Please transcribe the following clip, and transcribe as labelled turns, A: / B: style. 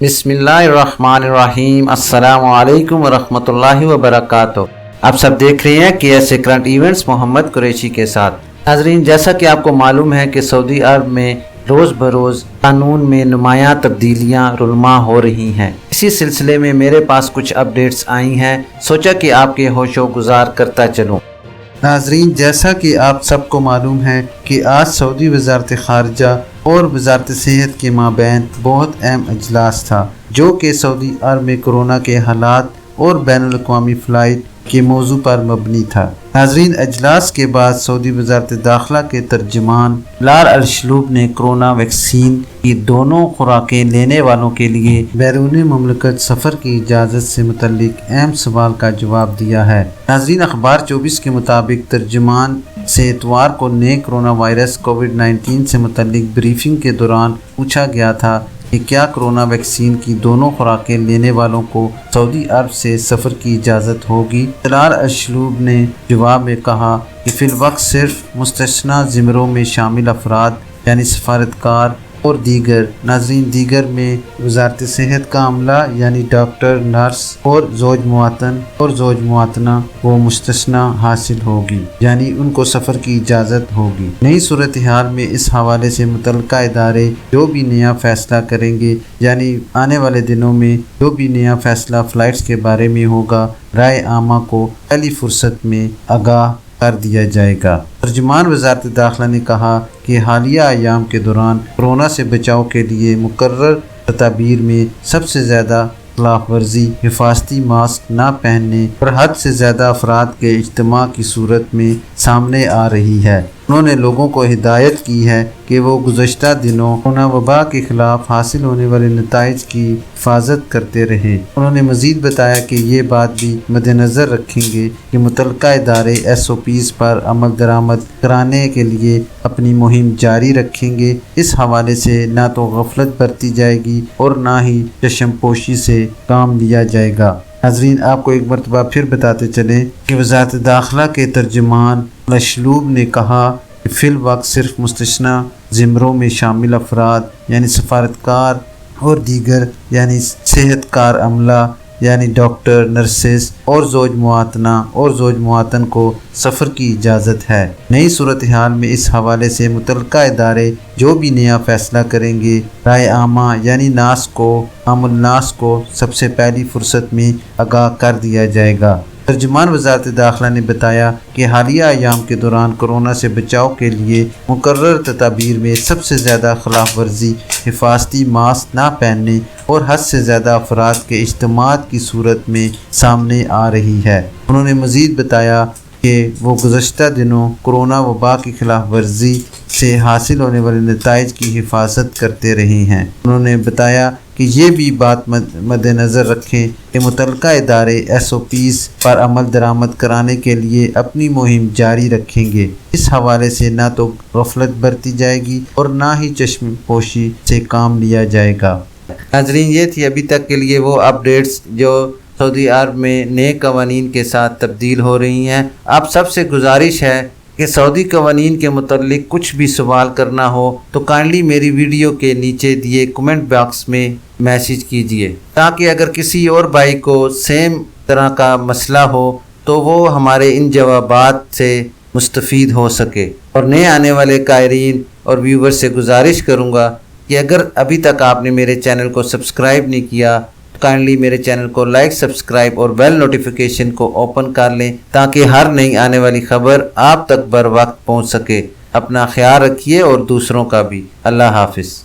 A: بسم اللہ الرحمن الرحیم۔ السلام علیکم ورحمۃ اللہ وبرکاتہ۔ آپ سب دیکھ رہے ہیں کہ ایسے کرنٹ ایونٹس محمد قریشی کے ساتھ۔ ناظرین، جیسا کہ آپ کو معلوم ہے کہ سعودی عرب میں روز بروز قانون میں نمایاں تبدیلیاں رونما ہو رہی ہیں۔ اسی سلسلے میں میرے پاس کچھ اپڈیٹس آئی ہیں، سوچا کہ آپ کے ہوش و گزار کرتا چلوں۔ ناظرین، جیسا کہ آپ سب کو معلوم ہے کہ آج سعودی وزارت خارجہ اور وزارت صحت کے مابین بہت اہم اجلاس تھا، جو کہ سعودی عرب میں کرونا کے حالات اور بین الاقوامی فلائٹ کے موضوع پر مبنی تھا۔ ناظرین، اجلاس کے بعد سعودی وزارت داخلہ کے ترجمان بلال الشلوب نے کرونا ویکسین کی دونوں خوراکیں لینے والوں کے لیے بیرون مملکت سفر کی اجازت سے متعلق اہم سوال کا جواب دیا ہے۔ ناظرین، اخبار 24 کے مطابق ترجمان سے اتوار کو نئے کرونا وائرس کووڈ-19 سے متعلق بریفنگ کے دوران پوچھا گیا تھا کہ کیا کرونا ویکسین کی دونوں خوراکیں لینے والوں کو سعودی عرب سے سفر کی اجازت ہوگی۔ بلال الشلوب نے جواب میں کہا کہ فی الوقت صرف مستثنیٰ زمروں میں شامل افراد یعنی سفارتکار اور دیگر۔ ناظرین، دیگر میں وزارت صحت کا عملہ یعنی ڈاکٹر، نرس اور زوج معطنہ کو مستثنی حاصل ہوگی، یعنی ان کو سفر کی اجازت ہوگی۔ نئی صورتحال میں اس حوالے سے متعلقہ ادارے جو بھی نیا فیصلہ کریں گے، یعنی آنے والے دنوں میں جو بھی نیا فیصلہ فلائٹس کے بارے میں ہوگا، رائے عامہ کو پہلی فرصت میں آگاہ کر دیا جائے گا۔ ترجمان وزارت داخلہ نے کہا کہ حالیہ ایام کے دوران کورونا سے بچاؤ کے لیے مقرر تدابیر میں سب سے زیادہ خلاف ورزی حفاظتی ماسک نہ پہننے اور حد سے زیادہ افراد کے اجتماع کی صورت میں سامنے آ رہی ہے۔ انہوں نے لوگوں کو ہدایت کی ہے کہ وہ گزشتہ دنوں کورونا وبا کے خلاف حاصل ہونے والے نتائج کی حفاظت کرتے رہیں۔ انہوں نے مزید بتایا کہ یہ بات بھی مد نظر رکھیں گے کہ متعلقہ ادارے SOPs پر عمل درآمد کرانے کے لیے اپنی مہم جاری رکھیں گے۔ اس حوالے سے نہ تو غفلت برتی جائے گی اور نہ ہی چشم پوشی سے کام لیا جائے گا۔ ناظرین، آپ کو ایک مرتبہ پھر بتاتے چلیں کہ وزارت داخلہ کے ترجمان الشلوب نے کہا کہ فی الوقت صرف مستثنیٰ زمروں میں شامل افراد یعنی سفارتکار اور دیگر یعنی صحت کار عملہ یعنی ڈاکٹر، نرسز اور زوج معطن کو سفر کی اجازت ہے۔ نئی صورتحال میں اس حوالے سے متعلقہ ادارے جو بھی نیا فیصلہ کریں گے، رائے عامہ یعنی عام الناس کو سب سے پہلی فرصت میں آگاہ کر دیا جائے گا۔ ترجمان وزارت داخلہ نے بتایا کہ حالیہ ایام کے دوران کورونا سے بچاؤ کے لیے مقرر تدابیر میں سب سے زیادہ خلاف ورزی حفاظتی ماسک نہ پہننے اور حد سے زیادہ افراد کے اجتماع کی صورت میں سامنے آ رہی ہے۔ انہوں نے مزید بتایا کہ وہ گزشتہ دنوں کورونا وبا کی خلاف ورزی سے حاصل ہونے والے نتائج کی حفاظت کرتے رہے ہیں۔ انہوں نے بتایا کہ یہ بھی بات مد نظر رکھیں کہ متعلقہ ادارے SOPs پر عمل درآمد کرانے کے لیے اپنی مہم جاری رکھیں گے۔ اس حوالے سے نہ تو غفلت برتی جائے گی اور نہ ہی چشم پوشی سے کام لیا جائے گا۔ ناظرین، یہ تھی ابھی تک کے لیے وہ اپڈیٹس جو سعودی عرب میں نئے قوانین کے ساتھ تبدیل ہو رہی ہیں۔ آپ سب سے گزارش ہے کہ سعودی قوانین کے متعلق کچھ بھی سوال کرنا ہو تو کائنڈلی میری ویڈیو کے نیچے دیے کمنٹ باکس میں میسیج کیجئے، تاکہ اگر کسی اور بھائی کو سیم طرح کا مسئلہ ہو تو وہ ہمارے ان جوابات سے مستفید ہو سکے۔ اور نئے آنے والے قائرین اور ویور سے گزارش کروں گا کہ اگر ابھی تک آپ نے میرے چینل کو سبسکرائب نہیں کیا تو کائنڈلی میرے چینل کو لائک، سبسکرائب اور بیل نوٹیفیکیشن کو اوپن کر لیں، تاکہ ہر نئی آنے والی خبر آپ تک بر وقت پہنچ سکے۔ اپنا خیال رکھیے اور دوسروں کا بھی۔ اللہ حافظ۔